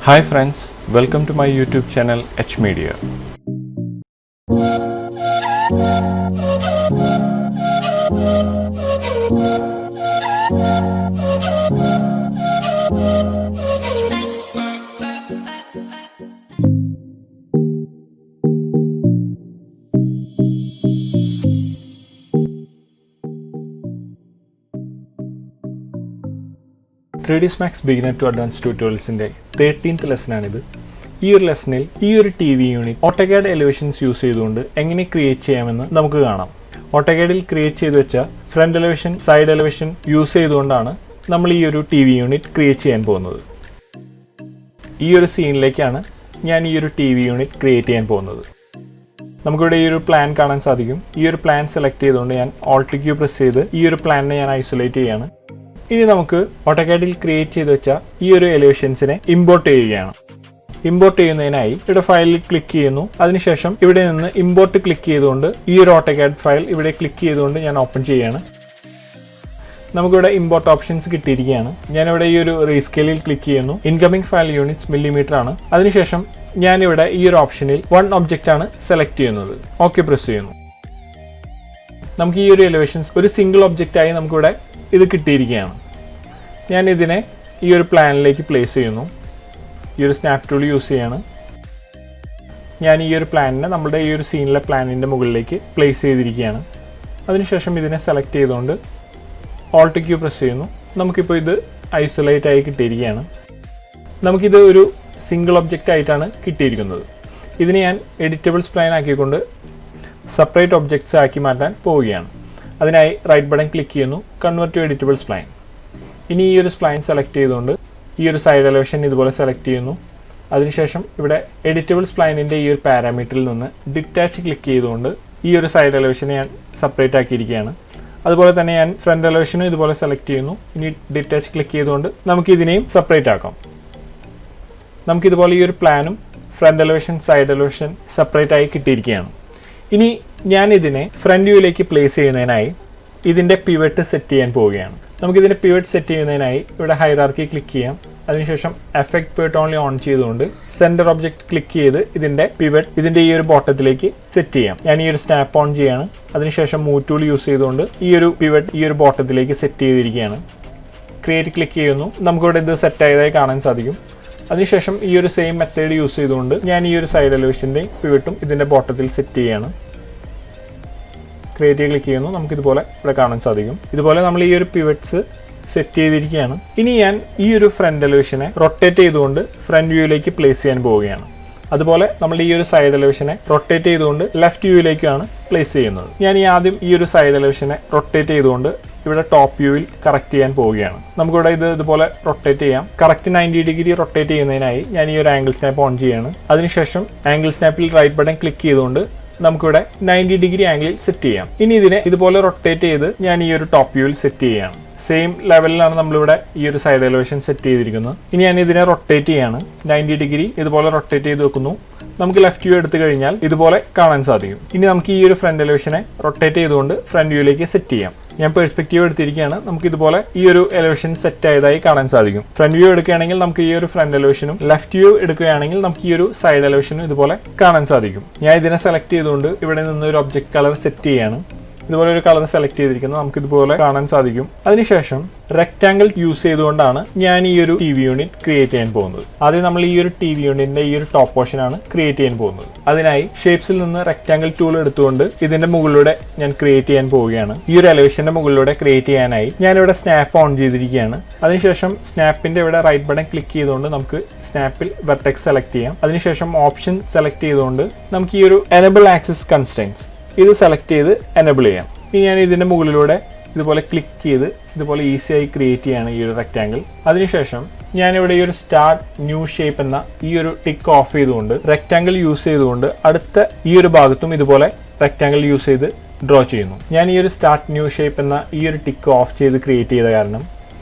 Hi friends, welcome to my YouTube channel H Media. 3ds Max Beginner to Advanced Tutorialsന്റെ 13th lesson ആണിത്. ഈ ഒരു ലെസണിൽ ഈ ഒരു TV unit Autocad elevations use ചെയ്തുകൊണ്ട് എങ്ങനെ ക്രിയേറ്റ് ചെയ്യാമെന്ന് നമുക്ക് കാണാം. Autocadൽ ക്രിയേറ്റ് ചെയ്തു വെച്ച front elevation, side elevation use ചെയ്തുകൊണ്ടാണ് നമ്മൾ ഈ ഒരു TV യൂണിറ്റ് ക്രിയേറ്റ് ചെയ്യാൻ പോകുന്നത്. ഈ ഒരു സീനിലേക്കാണ് ഞാൻ ഈ ഒരു TV യൂണിറ്റ് ക്രിയേറ്റ് ചെയ്യാൻ പോകുന്നത്. നമുക്കിവിടെ ഈ ഒരു പ്ലാൻ കാണാൻ സാധിക്കും. ഈ ഒരു പ്ലാൻ സെലക്ട് ചെയ്തുകൊണ്ട് ഞാൻ Alt Q പ്രസ് ചെയ്ത് ഈ ഒരു പ്ലാനിനെ ഞാൻ ഐസൊലേറ്റ് ചെയ്യാണ്. ഇനി നമുക്ക് Autocadൽ ക്രിയേറ്റ് ചെയ്ത് വെച്ച ഈ ഒരു എലിവേഷൻസിനെ ഇമ്പോർട്ട് ചെയ്യുകയാണ്. ഇമ്പോർട്ട് ചെയ്യുന്നതിനായി ഇവിടെ ഫയലിൽ ക്ലിക്ക് ചെയ്യുന്നു. അതിനുശേഷം ഇവിടെ നിന്ന് ഇമ്പോർട്ട് ക്ലിക്ക് ചെയ്തുകൊണ്ട് ഈ ഒരു Autocad ഫയൽ ഇവിടെ ക്ലിക്ക് ചെയ്തുകൊണ്ട് ഞാൻ ഓപ്പൺ ചെയ്യുകയാണ്. നമുക്കിവിടെ ഇമ്പോർട്ട് ഓപ്ഷൻസ് കിട്ടിയിരിക്കുകയാണ്. ഞാനിവിടെ ഈ ഒരു റീസ്കെയിലിൽ ക്ലിക്ക് ചെയ്യുന്നു. ഇൻകമിംഗ് ഫയൽ യൂണിറ്റ്സ് മില്ലിമീറ്റർ ആണ്. അതിനുശേഷം ഞാനിവിടെ ഈ ഒരു ഓപ്ഷനിൽ വൺ ഒബ്ജക്റ്റ് ആണ് സെലക്ട് ചെയ്യുന്നത്. ഓക്കെ പ്രസ് ചെയ്യുന്നു. നമുക്ക് ഈ ഒരു എലിവേഷൻസ് ഒരു സിംഗിൾ ഒബ്ജക്റ്റ് ആയി നമുക്കിവിടെ ഇത് കിട്ടിയിരിക്കുകയാണ്. ഞാൻ ഇതിനെ ഈ ഒരു പ്ലാനിലേക്ക് പ്ലേസ് ചെയ്യുന്നു. ഈ ഒരു സ്നാപ്പ് ടൂൾ യൂസ് ചെയ്യാണ്. ഞാൻ ഈ ഒരു പ്ലാനിനെ നമ്മുടെ ഈ ഒരു സീനിലെ പ്ലാനിൻ്റെ മുകളിലേക്ക് പ്ലേസ് ചെയ്തിരിക്കുകയാണ്. അതിനുശേഷം ഇതിനെ സെലക്ട് ചെയ്തുകൊണ്ട് Alt Q പ്രസ് ചെയ്യുന്നു. നമുക്കിപ്പോൾ ഇത് ഐസൊലേറ്റ് ആയി കിട്ടിയിരിക്കുകയാണ്. നമുക്കിത് ഒരു സിംഗിൾ ഒബ്ജക്റ്റ് ആയിട്ടാണ് കിട്ടിയിരിക്കുന്നത്. ഇതിനെ ഞാൻ എഡിറ്റബിൾ സ്പ്ലൈൻ ആക്കിക്കൊണ്ട് സെപ്പറേറ്റ് ഒബ്ജക്ട്സ് ആക്കി മാറ്റാൻ പോവുകയാണ്. അതിനായി റൈറ്റ് ബട്ടൺ ക്ലിക്ക് ചെയ്യുന്നു, കൺവേർട്ട് ടു എഡിറ്റബിൾ സ്പ്ലൈൻ. ഇനി ഈ ഒരു സ്പ്ലൈൻ സെലക്ട് ചെയ്തുകൊണ്ട് ഈ ഒരു സൈഡ് എലിവേഷൻ ഇതുപോലെ സെലക്ട് ചെയ്യുന്നു. അതിനുശേഷം ഇവിടെ എഡിറ്റബിൾ സ്പ്ലൈനിൻ്റെ ഈ ഒരു പാരാമീറ്ററിൽ നിന്ന് ഡിറ്റാച്ച് ക്ലിക്ക് ചെയ്തുകൊണ്ട് ഈ ഒരു സൈഡ് എലിവേഷനെ ഞാൻ സെപ്പറേറ്റ് ആക്കിയിരിക്കുകയാണ്. അതുപോലെ തന്നെ ഞാൻ ഫ്രണ്ട് എലിവേഷനും ഇതുപോലെ സെലക്ട് ചെയ്യുന്നു. ഇനി ഡിറ്റാച്ച് ക്ലിക്ക് ചെയ്തുകൊണ്ട് നമുക്ക് ഇതിനെയും സെപ്പറേറ്റ് ആക്കാം. നമുക്കിതുപോലെ ഈ ഒരു പ്ലാനും front elevation, side elevation separate ആയി കിട്ടിയിരിക്കുകയാണ്. ഇനി ഞാൻ ഇതിനെ ഫ്രണ്ട് വ്യൂയിലേക്ക് പ്ലേസ് ചെയ്യുന്നതിനായി ഇതിൻ്റെ പിവറ്റ് സെറ്റ് ചെയ്യാൻ പോവുകയാണ്. നമുക്കിതിൻ്റെ പിവറ്റ് സെറ്റ് ചെയ്യുന്നതിനായി ഇവിടെ ഹൈറാർക്കി ക്ലിക്ക് ചെയ്യാം. അതിനുശേഷം എഫക്ട് പിവറ്റ് ഓൺലി ഓൺ ചെയ്തുകൊണ്ട് സെൻറ്റർ ഒബ്ജക്റ്റ് ക്ലിക്ക് ചെയ്ത് ഇതിൻ്റെ പിവറ്റ് ഇതിൻ്റെ ഈ ഒരു ബോട്ടത്തിലേക്ക് സെറ്റ് ചെയ്യാം. ഞാൻ ഈ ഒരു സ്നാപ്പ് ഓൺ ചെയ്യാണ്. അതിനുശേഷം മൂവ് ടൂൾ യൂസ് ചെയ്തുകൊണ്ട് ഈ ഒരു പിവറ്റ് ഈ ഒരു ബോട്ടത്തിലേക്ക് സെറ്റ് ചെയ്തിരിക്കുകയാണ്. ക്രിയേറ്റ് ക്ലിക്ക് ചെയ്യുന്നു. നമുക്കിവിടെ ഇത് സെറ്റ് ആയതായി കാണാൻ സാധിക്കും. അതിനുശേഷം ഈ ഒരു സെയിം മെത്തേഡ് യൂസ് ചെയ്തുകൊണ്ട് ഞാൻ ഈ ഒരു സൈഡ് എലിവേഷൻ്റെ പിവറ്റും ഇതിൻ്റെ ബോട്ടത്തിൽ സെറ്റ് ചെയ്യുകയാണ്. ക്രിയേറ്റ് ക്ലിക്ക് ചെയ്യുന്നു. നമുക്കിതുപോലെ ഇവിടെ കാണാൻ സാധിക്കും. ഇതുപോലെ നമ്മൾ ഈ ഒരു പിവറ്റ്സ് സെറ്റ് ചെയ്തിരിക്കുകയാണ്. ഇനി ഞാൻ ഈ ഒരു ഫ്രണ്ട് എലിവേഷനെ റൊട്ടേറ്റ് ചെയ്തുകൊണ്ട് ഫ്രണ്ട് വ്യൂയിലേക്ക് പ്ലേസ് ചെയ്യാൻ പോവുകയാണ്. അതുപോലെ നമ്മൾ ഈ ഒരു സൈഡ് എലിവേഷനെ റൊട്ടേറ്റ് ചെയ്തുകൊണ്ട് ലെഫ്റ്റ് വ്യൂയിലേക്കാണ് പ്ലേസ് ചെയ്യുന്നത്. ഞാൻ ആദ്യം ഈ ഒരു സൈഡ് എലിവേഷനെ റൊട്ടേറ്റ് ചെയ്തുകൊണ്ട് ഇവിടെ ടോപ്പ് വ്യൂവിൽ കറക്റ്റ് ചെയ്യാൻ പോവുകയാണ്. നമുക്കിവിടെ ഇതുപോലെ റൊട്ടേറ്റ് ചെയ്യാം. കറക്റ്റ് 90 ഡിഗ്രി റൊട്ടേറ്റ് ചെയ്യുന്നതിനായി ഞാൻ ഈ ഒരു ആംഗിൾ സ്നാപ്പ് ഓൺ ചെയ്യാണ്. അതിനുശേഷം ആംഗിൾ സ്നാപ്പിൽ റൈറ്റ് ബട്ടൺ ക്ലിക്ക് ചെയ്തുകൊണ്ട് നമുക്കിവിടെ 90 ഡിഗ്രി ആംഗിളിൽ സെറ്റ് ചെയ്യാം. ഇനി ഇതിനെ ഇതുപോലെ റൊട്ടേറ്റ് ചെയ്ത് ഞാൻ ഈ ഒരു ടോപ്പ് വ്യൂവിൽ സെറ്റ് ചെയ്യുകയാണ്. സെയിം ലെവലിലാണ് നമ്മളിവിടെ ഈ ഒരു സൈഡ് എലിവേഷൻ സെറ്റ് ചെയ്തിരിക്കുന്നത്. ഇനി ഞാൻ ഇതിനെ റൊട്ടേറ്റ് ചെയ്യാണ്. 90 ഡിഗ്രി ഇതുപോലെ റൊട്ടേറ്റ് ചെയ്ത് വെക്കുന്നു. നമുക്ക് ലെഫ്റ്റ് വ്യൂ എടുത്തു കഴിഞ്ഞാൽ ഇതുപോലെ കാണാൻ സാധിക്കും. ഇനി നമുക്ക് ഈ ഒരു ഫ്രണ്ട് എലിവേഷനെ റൊട്ടേറ്റ് ചെയ്തുകൊണ്ട് ഫ്രണ്ട് വ്യൂയിലേക്ക് സെറ്റ് ചെയ്യാം. ഞാൻ പെർസ്പെക്റ്റീവ് എടുത്തിരിക്കുകയാണ്. നമുക്ക് ഇതുപോലെ ഈ ഒരു എലിവേഷൻ സെറ്റ് ആയതായി കാണാൻ സാധിക്കും. ഫ്രണ്ട് വ്യൂ എടുക്കുകയാണെങ്കിൽ നമുക്ക് ഈ ഒരു ഫ്രണ്ട് എലിവേഷനും, ലെഫ്റ്റ് വ്യൂ എടുക്കുകയാണെങ്കിൽ നമുക്ക് ഈ ഒരു സൈഡ് എലിവേഷനും ഇതുപോലെ കാണാൻ സാധിക്കും. ഞാൻ ഇതിനെ സെലക്ട് ചെയ്തുകൊണ്ട് ഇവിടെ നിന്ന് ഒരു ഒബ്ജക്റ്റ് കളർ സെറ്റ് ചെയ്യാണ്. ഇതുപോലെ ഒരു കളർ സെലക്ട് ചെയ്തിരിക്കുന്നത് നമുക്ക് ഇതുപോലെ കാണാൻ സാധിക്കും. അതിനുശേഷം റെക്റ്റാങ്കിൾ യൂസ് ചെയ്തുകൊണ്ടാണ് ഞാൻ ഈ ഒരു TV യൂണിറ്റ് ക്രിയേറ്റ് ചെയ്യാൻ പോകുന്നത്. ആദ്യം നമ്മൾ ഈ ഒരു TV യൂണിറ്റിന്റെ ഈ ഒരു ടോപ്പ് പോർഷൻ ആണ് ക്രിയേറ്റ് ചെയ്യാൻ പോകുന്നത്. അതിനായി ഷേപ്സിൽ നിന്ന് റെക്റ്റാങ്കിൾ ടൂൾ എടുത്തുകൊണ്ട് ഇതിന്റെ മുകളിലൂടെ ഞാൻ ക്രിയേറ്റ് ചെയ്യാൻ പോവുകയാണ്. ഈ ഒരു എലിവേഷന്റെ മുകളിലൂടെ ക്രിയേറ്റ് ചെയ്യാനായി ഞാനിവിടെ സ്നാപ്പ് ഓൺ ചെയ്തിരിക്കുകയാണ്. അതിനുശേഷം സ്നാപ്പിന്റെ ഇവിടെ റൈറ്റ് ബട്ടൺ ക്ലിക്ക് ചെയ്തുകൊണ്ട് നമുക്ക് സ്നാപ്പിൽ വെർട്ടെക്സ് സെലക്ട് ചെയ്യാം. അതിനുശേഷം ഓപ്ഷൻ സെലക്ട് ചെയ്തുകൊണ്ട് നമുക്ക് ഈ ഒരു എനേബിൾ ആക്സസ് കൺസ്ട്രെയിൻസ് ഇത് സെലക്ട് ചെയ്ത് എനേബിൾ ചെയ്യാം. ഇനി ഞാൻ ഇതിൻ്റെ മുകളിലൂടെ ഇതുപോലെ ക്ലിക്ക് ചെയ്ത് ഇതുപോലെ ഈസിയായി ക്രിയേറ്റ് ചെയ്യാണ് ഈ ഒരു റെക്റ്റാങ്കിൾ. അതിനുശേഷം ഞാനിവിടെ ഈ ഒരു സ്റ്റാർട്ട് ന്യൂ ഷേപ്പ് എന്ന ഈ ഒരു ടിക്ക് ഓഫ് ചെയ്തുകൊണ്ട് റെക്റ്റാങ്കിൾ യൂസ് ചെയ്തുകൊണ്ട് അടുത്ത ഈ ഒരു ഭാഗത്തും ഇതുപോലെ റെക്റ്റാങ്കിൾ യൂസ് ചെയ്ത് ഡ്രോ ചെയ്യുന്നു. ഞാൻ ഈ ഒരു സ്റ്റാർട്ട് ന്യൂ ഷേപ്പ് എന്ന ഈ ഒരു ടിക്ക് ഓഫ് ചെയ്ത് ക്രിയേറ്റ് ചെയ്ത കാരണം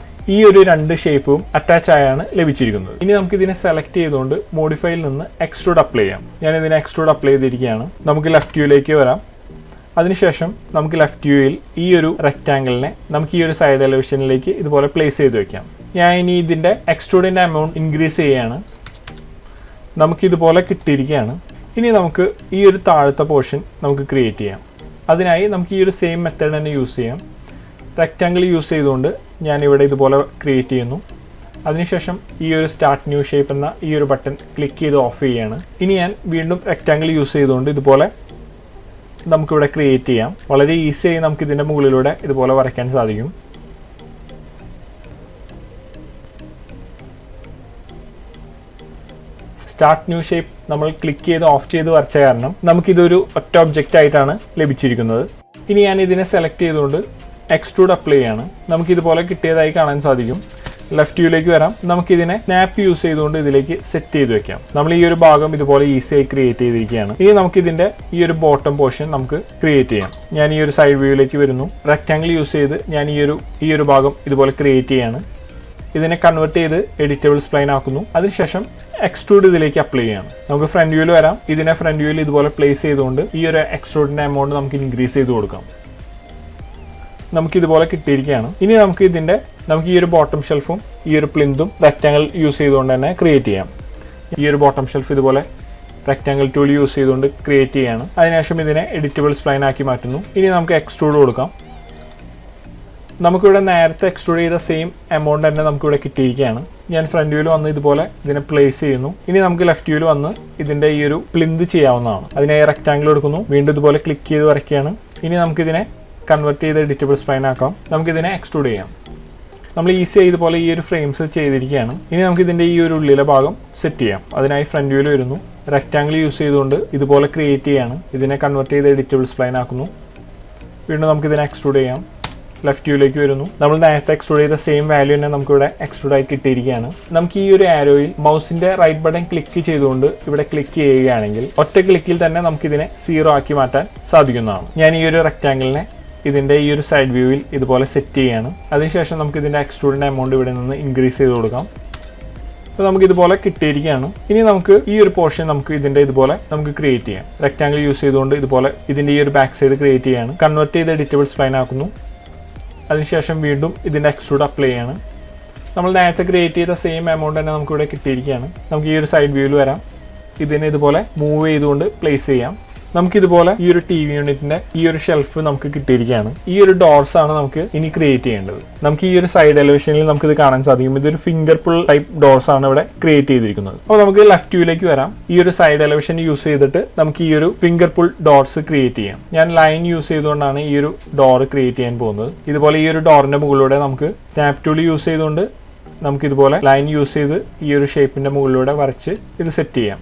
ഈ ഒരു രണ്ട് ഷേപ്പും അറ്റാച്ച് ആയാണ് ലഭിച്ചിരിക്കുന്നത്. ഇനി നമുക്ക് ഇതിനെ സെലക്ട് ചെയ്തുകൊണ്ട് മോഡിഫൈയിൽ നിന്ന് എക്സ്ട്രൂഡ് അപ്ലൈ ചെയ്യാം. ഞാൻ ഇതിനെ എക്സ്ട്രൂഡ് അപ്ലൈ ചെയ്തിരിക്കുകയാണ്. നമുക്ക് ലെഫ്റ്റ് വ്യൂയിലേക്ക് വരാം. അതിനുശേഷം നമുക്ക് ലെഫ്റ്റ് വ്യൂയിൽ ഈ ഒരു റെക്റ്റാങ്കിളിനെ നമുക്ക് ഈ ഒരു സൈഡ് എലിവേഷനിലേക്ക് ഇതുപോലെ പ്ലേസ് ചെയ്ത് വെക്കാം. ഞാൻ ഇനി ഇതിൻ്റെ എക്സ്ട്രൂഡിൻ്റെ എമൗണ്ട് ഇൻക്രീസ് ചെയ്യുകയാണ്. നമുക്കിതുപോലെ കിട്ടിയിരിക്കുകയാണ്. ഇനി നമുക്ക് ഈ ഒരു താഴത്തെ പോർഷൻ നമുക്ക് ക്രിയേറ്റ് ചെയ്യാം. അതിനായി നമുക്ക് ഈ ഒരു സെയിം മെത്തേഡ് തന്നെ യൂസ് ചെയ്യാം. റെക്റ്റാങ്കിൾ യൂസ് ചെയ്തുകൊണ്ട് ഞാനിവിടെ ഇതുപോലെ ക്രിയേറ്റ് ചെയ്യുന്നു. അതിനുശേഷം ഈ ഒരു സ്റ്റാർട്ട് ന്യൂ ഷേപ്പ് എന്ന ഈ ഒരു ബട്ടൺ ക്ലിക്ക് ചെയ്ത് ഓഫ് ചെയ്യുകയാണ്. ഇനി ഞാൻ വീണ്ടും റെക്റ്റാങ്കിൾ യൂസ് ചെയ്തുകൊണ്ട് ഇതുപോലെ നമുക്കിവിടെ ക്രിയേറ്റ് ചെയ്യാം. വളരെ ഈസിയായി നമുക്ക് ഇതിൻ്റെ മുകളിലൂടെ ഇതുപോലെ വരയ്ക്കാൻ സാധിക്കും. സ്റ്റാർട്ട് ന്യൂ ഷേപ്പ് നമ്മൾ ക്ലിക്ക് ചെയ്ത് ഓഫ് ചെയ്ത് വരച്ച കാരണം നമുക്കിതൊരു ഒറ്റ ഒബ്ജക്റ്റ് ആയിട്ടാണ് ലഭിച്ചിരിക്കുന്നത്. ഇനി ഞാൻ ഇതിനെ സെലക്ട് ചെയ്തുകൊണ്ട് എക്സ്ട്രൂഡ് അപ്ലൈ ചെയ്യാണ്. നമുക്കിതുപോലെ കിട്ടിയതായി കാണാൻ സാധിക്കും. ലെഫ്റ്റ് വ്യൂയിലേക്ക് വരാം. നമുക്കിതിനെ സ്നാപ്പ് യൂസ് ചെയ്തുകൊണ്ട് ഇതിലേക്ക് സെറ്റ് ചെയ്ത് വെക്കാം. നമ്മൾ ഈ ഒരു ഭാഗം ഇതുപോലെ ഈസിയായി ക്രിയേറ്റ് ചെയ്തിരിക്കുകയാണ്. ഇനി നമുക്കിതിൻ്റെ ഈ ഒരു ബോട്ടം പോർഷൻ നമുക്ക് ക്രിയേറ്റ് ചെയ്യാം. ഞാൻ ഈ ഒരു സൈഡ് വ്യൂയിലേക്ക് വരുന്നു. റെക്റ്റാങ്കിൾ യൂസ് ചെയ്ത് ഞാൻ ഈ ഒരു ഭാഗം ഇതുപോലെ ക്രിയേറ്റ് ചെയ്യാണ്. ഇതിനെ കൺവേർട്ട് ചെയ്ത് എഡിറ്റബിൾ സ്പ്ലൈൻ ആക്കുന്നു. അതിനുശേഷം എക്സ്ട്രൂഡ് ഇതിലേക്ക് അപ്ലൈ ചെയ്യണം. നമുക്ക് ഫ്രണ്ട് വ്യൂയിൽ വരാം. ഇതിനെ ഫ്രണ്ട് വ്യൂയിൽ ഇതുപോലെ പ്ലേസ് ചെയ്തുകൊണ്ട് ഈ ഒരു എക്സ്ട്രൂഡിൻ്റെ എമൗണ്ട് നമുക്ക് ഇൻക്രീസ് ചെയ്ത് കൊടുക്കാം. നമുക്കിതുപോലെ കിട്ടിയിരിക്കുകയാണ്. ഇനി നമുക്ക് ഈ ഒരു ബോട്ടം ഷെൽഫും ഈ ഒരു പ്ലിന്തും റെക്റ്റാങ്കിൾ യൂസ് ചെയ്തുകൊണ്ട് തന്നെ ക്രിയേറ്റ് ചെയ്യാം. ഈ ഒരു ബോട്ടം ഷെൽഫ് ഇതുപോലെ റെക്റ്റാങ്കിൾ ടൂൾ യൂസ് ചെയ്തുകൊണ്ട് ക്രിയേറ്റ് ചെയ്യാണ്. അതിനുശേഷം ഇതിനെ എഡിറ്റബിൾ സ്പ്ലൈൻ ആക്കി മാറ്റുന്നു. ഇനി നമുക്ക് എക്സ്ട്രൂഡ് കൊടുക്കാം. നമുക്കിവിടെ നേരത്തെ എക്സ്ട്രൂഡ് ചെയ്ത സെയിം എമൗണ്ട് തന്നെ നമുക്കിവിടെ കിട്ടിയിരിക്കുകയാണ്. ഞാൻ ഫ്രണ്ട് വ്യൂവിൽ വന്ന് ഇതുപോലെ ഇതിനെ പ്ലേസ് ചെയ്യുന്നു. ഇനി നമുക്ക് ലെഫ്റ്റ് വ്യൂവിൽ വന്ന് ഇതിൻ്റെ ഈ ഒരു പ്ലിന്ത് ചെയ്യാവുന്നതാണ്. അതിനായി റെക്റ്റാങ്കിൾ എടുക്കുന്നു. വീണ്ടും ഇതുപോലെ ക്ലിക്ക് ചെയ്ത് വരയ്ക്കുകയാണ്. ഇനി നമുക്കിതിനെ കൺവേർട്ട് ചെയ്ത് എഡിറ്റബിൾ സ്പ്ലൈൻ ആക്കാം. നമുക്കിതിനെ എക്സ്ട്രൂഡ് ചെയ്യാം. നമ്മൾ ഈസിയായി ഇതുപോലെ ഈ ഒരു ഫ്രെയിംസ് ചെയ്തിരിക്കുകയാണ്. ഇനി നമുക്ക് ഇതിൻ്റെ ഈ ഒരു ഉള്ളിലെ ഭാഗം സെറ്റ് ചെയ്യാം. അതിനായി ഫ്രണ്ട് വ്യൂവിൽ വരുന്നു. റെക്റ്റാങ്കിൾ യൂസ് ചെയ്തുകൊണ്ട് ഇതുപോലെ ക്രിയേറ്റ് ചെയ്യാണ്. ഇതിനെ കൺവേർട്ട് ചെയ്ത് എഡിറ്റബിൾ സ്പ്ലൈൻ ആക്കുന്നു. വീണ്ടും നമുക്കിതിനെ എക്സ്ട്രൂഡ് ചെയ്യാം. ലെഫ്റ്റ് വ്യൂയിലേക്ക് വരുന്നു. നമ്മൾ നേരത്തെ എക്സ്ട്രൂഡ് ചെയ്ത സെയിം വാല്യൂ തന്നെ നമുക്കിവിടെ എക്സ്ട്രൂഡ് ആയി കിട്ടിയിരിക്കുകയാണ്. നമുക്ക് ഈ ഒരു ആരോയിൽ മൗസിന്റെ റൈറ്റ് ബട്ടൺ ക്ലിക്ക് ചെയ്തുകൊണ്ട് ഇവിടെ ക്ലിക്ക് ചെയ്യുകയാണെങ്കിൽ ഒറ്റ ക്ലിക്കിൽ തന്നെ നമുക്കിതിനെ 0 ആക്കി മാറ്റാൻ സാധിക്കുന്നതാണ്. ഞാൻ ഈ ഒരു റെക്റ്റാങ്കിളിനെ ഇതിൻ്റെ ഈ ഒരു സൈഡ് വ്യൂവിൽ ഇതുപോലെ സെറ്റ് ചെയ്യാണ്. അതിനുശേഷം നമുക്ക് ഇതിൻ്റെ എക്സ്ട്രൂഡിൻ്റെ എമൗണ്ട് ഇവിടെ നിന്ന് ഇൻക്രീസ് ചെയ്ത് കൊടുക്കാം. അപ്പോൾ നമുക്കിതുപോലെ കിട്ടിയിരിക്കുകയാണ്. ഇനി നമുക്ക് ഈ ഒരു പോർഷൻ നമുക്ക് ഇതിൻ്റെ ഇതുപോലെ നമുക്ക് ക്രിയേറ്റ് ചെയ്യാം. റെക്റ്റാങ്കിൾ യൂസ് ചെയ്തുകൊണ്ട് ഇതുപോലെ ഇതിൻ്റെ ഈ ഒരു ബാക്ക് സൈഡ് ക്രിയേറ്റ് ചെയ്യാണ്. കൺവേർട്ട് ചെയ്ത് എഡിറ്റബിൾ സ്പ്ലൈൻ ആക്കുന്നു. അതിനുശേഷം വീണ്ടും ഇതിൻ്റെ എക്സ്ട്രൂഡ് അപ്ലൈ ചെയ്യാണ്. നമ്മൾ നേരത്തെ ക്രിയേറ്റ് ചെയ്ത സെയിം എമൗണ്ട് തന്നെ നമുക്കിവിടെ കിട്ടിയിരിക്കുകയാണ്. നമുക്ക് ഈ ഒരു സൈഡ് വ്യൂവിൽ വരാം. ഇതിനെ ഇതുപോലെ മൂവ് ചെയ്തുകൊണ്ട് പ്ലേസ് ചെയ്യാം. നമുക്കിതുപോലെ ഈ ഒരു TV യൂണിറ്റിന്റെ ഈ ഒരു ഷെൽഫ് നമുക്ക് കിട്ടിയിരിക്കുകയാണ്. ഈ ഒരു ഡോർസ് ആണ് നമുക്ക് ഇനി ക്രിയേറ്റ് ചെയ്യേണ്ടത്. നമുക്ക് ഈ ഒരു സൈഡ് എലിവേഷനിൽ നമുക്ക് ഇത് കാണാൻ സാധിക്കും. ഇതൊരു ഫിംഗർ പുൾ ടൈപ്പ് ഡോർസ് ആണ് ഇവിടെ ക്രിയേറ്റ് ചെയ്തിരിക്കുന്നത്. അപ്പോൾ നമുക്ക് ലെഫ്റ്റ് വ്യൂയിലേക്ക് വരാം. ഈ ഒരു സൈഡ് എലിവേഷൻ യൂസ് ചെയ്തിട്ട് നമുക്ക് ഈ ഒരു ഫിംഗർ പുൾ ഡോർസ് ക്രിയേറ്റ് ചെയ്യാം. ഞാൻ ലൈൻ യൂസ് ചെയ്തുകൊണ്ടാണ് ഈ ഒരു ഡോർ ക്രിയേറ്റ് ചെയ്യാൻ പോകുന്നത്. ഇതുപോലെ ഈ ഒരു ഡോറിന്റെ മുകളിലൂടെ നമുക്ക് സ്നാപ്പ് ടൂൾ യൂസ് ചെയ്തുകൊണ്ട് നമുക്കിതുപോലെ ലൈൻ യൂസ് ചെയ്ത് ഈ ഒരു ഷേപ്പിന്റെ മുകളിലൂടെ വരച്ച് ഇത് സെറ്റ് ചെയ്യാം.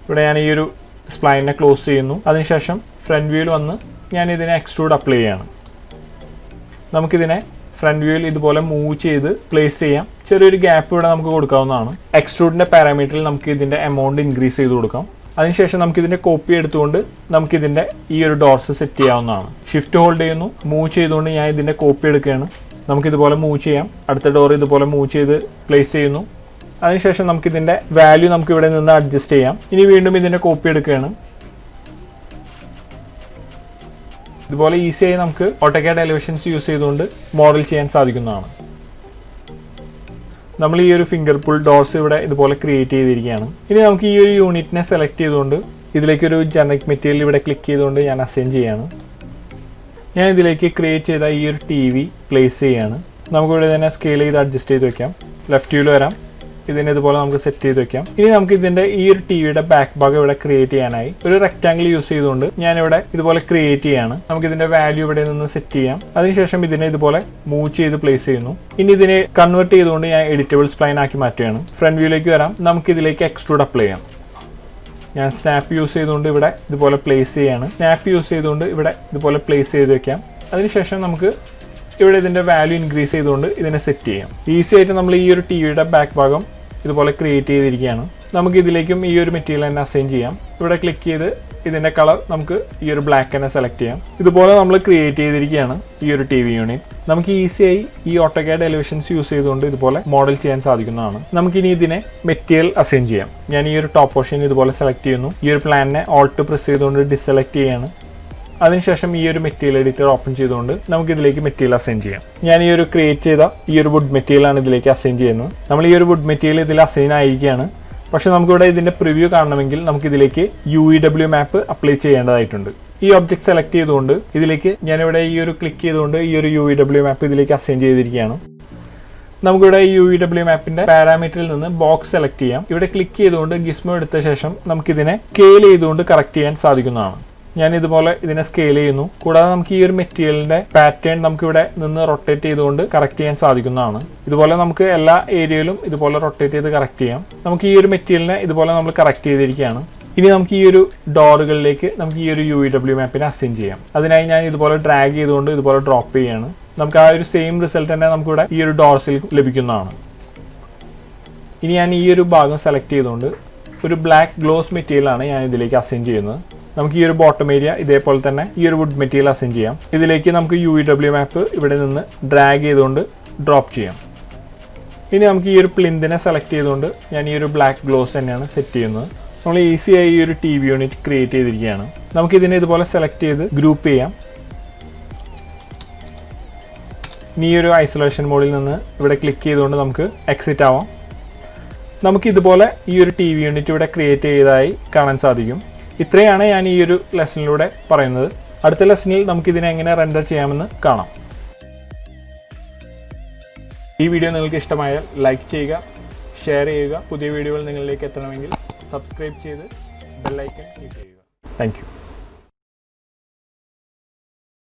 ഇവിടെ ഞാൻ ഈ ഒരു സ്പ്ലൈനെ ക്ലോസ് ചെയ്യുന്നു. അതിനുശേഷം ഫ്രണ്ട് വ്യൂവിൽ വന്ന് ഞാൻ ഇതിനെ എക്സ്ട്രൂഡ് അപ്ലൈ ചെയ്യാണ്. നമുക്കിതിനെ ഫ്രണ്ട് വ്യൂവിൽ ഇതുപോലെ മൂവ് ചെയ്ത് പ്ലേസ് ചെയ്യാം. ചെറിയൊരു ഗ്യാപ്പ് ഇവിടെ നമുക്ക് കൊടുക്കാവുന്നതാണ്. എക്സ്ട്രൂഡിൻ്റെ പാരാമീറ്ററിൽ നമുക്ക് ഇതിൻ്റെ എമൗണ്ട് ഇൻക്രീസ് ചെയ്ത് കൊടുക്കാം. അതിനുശേഷം നമുക്കിതിൻ്റെ കോപ്പി എടുത്തുകൊണ്ട് നമുക്കിതിൻ്റെ ഈ ഒരു ഡോർസ് സെറ്റ് ചെയ്യാവുന്നതാണ്. ഷിഫ്റ്റ് ഹോൾഡ് ചെയ്യുന്നു. മൂവ് ചെയ്തുകൊണ്ട് ഞാൻ ഇതിൻ്റെ കോപ്പി എടുക്കുകയാണ്. നമുക്കിതുപോലെ മൂവ് ചെയ്യാം. അടുത്ത ഡോർ ഇതുപോലെ മൂവ് ചെയ്ത് പ്ലേസ് ചെയ്യുന്നു. അതിനുശേഷം നമുക്കിതിൻ്റെ വാല്യൂ നമുക്ക് ഇവിടെ നിന്ന് അഡ്ജസ്റ്റ് ചെയ്യാം. ഇനി വീണ്ടും ഇതിൻ്റെ കോപ്പി എടുക്കുകയാണ്. ഇതുപോലെ ഈസിയായി നമുക്ക് ഓട്ടോകാഡ് എലിവേഷൻസ് യൂസ് ചെയ്തുകൊണ്ട് മോഡൽ ചെയ്യാൻ സാധിക്കുന്നതാണ്. നമ്മൾ ഈ ഒരു ഫിംഗർ പുൾ ഡോർസ് ഇവിടെ ഇതുപോലെ ക്രിയേറ്റ് ചെയ്തിരിക്കുകയാണ്. ഇനി നമുക്ക് ഈ ഒരു യൂണിറ്റിനെ സെലക്ട് ചെയ്തുകൊണ്ട് ഇതിലേക്കൊരു ജനറിക് മെറ്റീരിയൽ ഇവിടെ ക്ലിക്ക് ചെയ്തുകൊണ്ട് ഞാൻ അസൈൻ ചെയ്യാണ്. ഞാൻ ഇതിലേക്ക് ക്രിയേറ്റ് ചെയ്ത ഈ ഒരു TV പ്ലേസ് ചെയ്യാണ്. നമുക്കിവിടെ തന്നെ സ്കെയിൽ ചെയ്ത് അഡ്ജസ്റ്റ് ചെയ്ത് വെക്കാം. ലെഫ്റ്റ് വ്യൂവിൽ വരാം. ഇതിനെ ഇതുപോലെ നമുക്ക് സെറ്റ് ചെയ്ത് വെക്കാം. ഇനി നമുക്ക് ഇതിൻ്റെ ഈ ഒരു TVയുടെ ബാക്ക് ഭാഗം ഇവിടെ ക്രിയേറ്റ് ചെയ്യാനായി ഒരു റെക്റ്റാങ്കിൾ യൂസ് ചെയ്തുകൊണ്ട് ഞാനിവിടെ ഇതുപോലെ ക്രിയേറ്റ് ചെയ്യാണ്. നമുക്ക് ഇതിൻ്റെ വാല്യൂ ഇവിടെ നിന്ന് സെറ്റ് ചെയ്യാം. അതിനുശേഷം ഇതിനെ ഇതുപോലെ മൂവ് ചെയ്ത് പ്ലേസ് ചെയ്യുന്നു. ഇനി ഇതിനെ കൺവേർട്ട് ചെയ്തുകൊണ്ട് ഞാൻ എഡിറ്റബിൾ സ്പ്ലൈൻ ആക്കി മാറ്റുകയാണ്. ഫ്രണ്ട് വ്യൂയിലേക്ക് വരാം. നമുക്ക് ഇതിലേക്ക് എക്സ്ട്രൂഡ് അപ്ലൈ ചെയ്യാം. ഞാൻ സ്നാപ്പ് യൂസ് ചെയ്തുകൊണ്ട് ഇവിടെ ഇതുപോലെ പ്ലേസ് ചെയ്യാണ്. സ്നാപ്പ് യൂസ് ചെയ്തുകൊണ്ട് ഇവിടെ ഇതുപോലെ പ്ലേസ് ചെയ്ത് വെക്കാം. അതിനുശേഷം നമുക്ക് ഇവിടെ ഇതിൻ്റെ വാല്യൂ ഇൻക്രീസ് ചെയ്തുകൊണ്ട് ഇതിനെ സെറ്റ് ചെയ്യാം. ഈസി ആയിട്ട് നമ്മൾ ഈ ഒരു TVയുടെ ബാക്ക് ഭാഗം ഇതുപോലെ ക്രിയേറ്റ് ചെയ്തിരിക്കുകയാണ്. നമുക്ക് ഇതിലേക്കും ഈ ഒരു മെറ്റീരിയൽ തന്നെ അസൈൻ ചെയ്യാം. ഇവിടെ ക്ലിക്ക് ചെയ്ത് ഇതിൻ്റെ കളർ നമുക്ക് ഈ ഒരു ബ്ലാക്ക് തന്നെ സെലക്ട് ചെയ്യാം. ഇതുപോലെ നമ്മൾ ക്രിയേറ്റ് ചെയ്തിരിക്കുകയാണ് ഈ ഒരു TV യൂണിറ്റ്. നമുക്ക് ഈസിയായി ഈ ഓട്ടോകാഡ് എലിവേഷൻസ് യൂസ് ചെയ്തുകൊണ്ട് ഇതുപോലെ മോഡൽ ചെയ്യാൻ സാധിക്കുന്നതാണ്. നമുക്കിനി ഇതിനെ മെറ്റീരിയൽ അസൈൻ ചെയ്യാം. ഞാൻ ഈ ഒരു ടോപ്പ് പോർഷൻ ഇതുപോലെ സെലക്ട് ചെയ്യുന്നു. ഈ ഒരു പ്ലാനിനെ ഓൾട്ട് പ്രസ് ചെയ്തുകൊണ്ട് ഡിസെലക്ട് ചെയ്യാണ്. അതിനുശേഷം ഈ ഒരു മെറ്റീരിയൽ എഡിറ്റർ ഓപ്പൺ ചെയ്തുകൊണ്ട് നമുക്ക് ഇതിലേക്ക് മെറ്റീരിയൽ അസൈൻ ചെയ്യാം. ഞാൻ ഈ ഒരു ക്രിയേറ്റ് ചെയ്ത ഈ ഒരു വുഡ് മെറ്റീരിയൽ ആണ് ഇതിലേക്ക് അസൈൻ ചെയ്യുന്നത്. നമ്മൾ ഈ ഒരു വുഡ് മെറ്റീരിയൽ ഇതിൽ അസൈൻ ആയിരിക്കുകയാണ്. പക്ഷേ നമുക്കിവിടെ ഇതിൻ്റെ പ്രിവ്യൂ കാണണമെങ്കിൽ നമുക്കിതിലേക്ക് UEW മാപ്പ് അപ്ലൈ ചെയ്യേണ്ടതായിട്ടുണ്ട്. ഈ ഒബ്ജക്റ്റ് സെലക്ട് ചെയ്തുകൊണ്ട് ഇതിലേക്ക് ഞാനിവിടെ ഈ ഒരു ക്ലിക്ക് ചെയ്തുകൊണ്ട് ഈ ഒരു UEW മാപ്പ് ഇതിലേക്ക് അസൈൻ ചെയ്തിരിക്കുകയാണ്. നമുക്കിവിടെ ഈ UEW മാപ്പിൻ്റെ പാരാമീറ്ററിൽ നിന്ന് ബോക്സ് സെലക്ട് ചെയ്യാം. ഇവിടെ ക്ലിക്ക് ചെയ്തുകൊണ്ട് ഗിസ്മോ എടുത്ത ശേഷം നമുക്കിതിനെ സ്കെയിൽ ചെയ്തുകൊണ്ട് കറക്റ്റ് ചെയ്യാൻ സാധിക്കുന്നതാണ്. ഞാൻ ഇതുപോലെ ഇതിനെ സ്കെയിൽ ചെയ്യുന്നു. കൂടാതെ നമുക്ക് ഈ ഒരു മെറ്റീരിയലിൻ്റെ പാറ്റേൺ നമുക്കിവിടെ നിന്ന് റൊട്ടേറ്റ് ചെയ്തുകൊണ്ട് കറക്റ്റ് ചെയ്യാൻ സാധിക്കുന്നതാണ്. ഇതുപോലെ നമുക്ക് എല്ലാ ഏരിയയിലും ഇതുപോലെ റൊട്ടേറ്റ് ചെയ്ത് കറക്റ്റ് ചെയ്യാം. നമുക്ക് ഈ ഒരു മെറ്റീരിയലിനെ ഇതുപോലെ നമ്മൾ കറക്റ്റ് ചെയ്തിരിക്കുകയാണ്. ഇനി നമുക്ക് ഈ ഒരു ഡോറുകളിലേക്ക് നമുക്ക് ഈ ഒരു UEW മാപ്പിനെ അസൈൻ ചെയ്യാം. അതിനായി ഞാൻ ഇതുപോലെ ഡ്രാഗ് ചെയ്തുകൊണ്ട് ഇതുപോലെ ഡ്രോപ്പ് ചെയ്യുകയാണ്. നമുക്ക് ആ ഒരു സെയിം റിസൾട്ട് തന്നെ നമുക്കിവിടെ ഈ ഒരു ഡോർസിൽ ലഭിക്കുന്നതാണ്. ഇനി ഞാൻ ഈ ഒരു ഭാഗം സെലക്ട് ചെയ്തുകൊണ്ട് ഒരു ബ്ലാക്ക് ഗ്ലോസ് മെറ്റീരിയലാണ് ഞാൻ ഇതിലേക്ക് അസൈൻ ചെയ്യുന്നത്. നമുക്ക് ഈ ഒരു ബോട്ടം ഏരിയ ഇതേപോലെ തന്നെ ഈ ഒരു വുഡ് മെറ്റീരിയൽ അസൈൻ ചെയ്യാം. ഇതിലേക്ക് നമുക്ക് UEW മാപ്പ് ഇവിടെ നിന്ന് ഡ്രാഗ് ചെയ്തുകൊണ്ട് ഡ്രോപ്പ് ചെയ്യാം. ഇനി നമുക്ക് ഈ ഒരു പ്ലിന്തിനെ സെലക്ട് ചെയ്തുകൊണ്ട് ഞാൻ ഈ ഒരു ബ്ലാക്ക് ഗ്ലോസ് തന്നെയാണ് സെറ്റ് ചെയ്യുന്നത്. നമ്മൾ ഈസിയായി ഈ ഒരു TV യൂണിറ്റ് ക്രിയേറ്റ് ചെയ്തിരിക്കുകയാണ്. നമുക്കിതിനെ ഇതുപോലെ സെലക്ട് ചെയ്ത് ഗ്രൂപ്പ് ചെയ്യാം. ഇനി ഈ ഒരു ഐസൊലേഷൻ മോഡിൽ നിന്ന് ഇവിടെ ക്ലിക്ക് ചെയ്തുകൊണ്ട് നമുക്ക് എക്സിറ്റ് ആവാം. നമുക്കിതുപോലെ ഈ ഒരു TV യൂണിറ്റ് ഇവിടെ ക്രിയേറ്റ് ചെയ്തതായി കാണാൻ സാധിക്കും. ഇത്രയാണ് ഞാൻ ഈ ഒരു ലെസണിലൂടെ പറയുന്നത്. അടുത്ത ലെസണിൽ നമുക്കിതിനെ എങ്ങനെ റെൻഡർ ചെയ്യാമെന്ന് കാണാം. ഈ വീഡിയോ നിങ്ങൾക്ക് ഇഷ്ടമായാൽ ലൈക്ക് ചെയ്യുക, ഷെയർ ചെയ്യുക. പുതിയ വീഡിയോകൾ നിങ്ങളിലേക്ക് എത്തണമെങ്കിൽ സബ്സ്ക്രൈബ് ചെയ്ത് ബെൽ ഐക്കൺ ക്ലിക്ക് ചെയ്യുക. Thank you.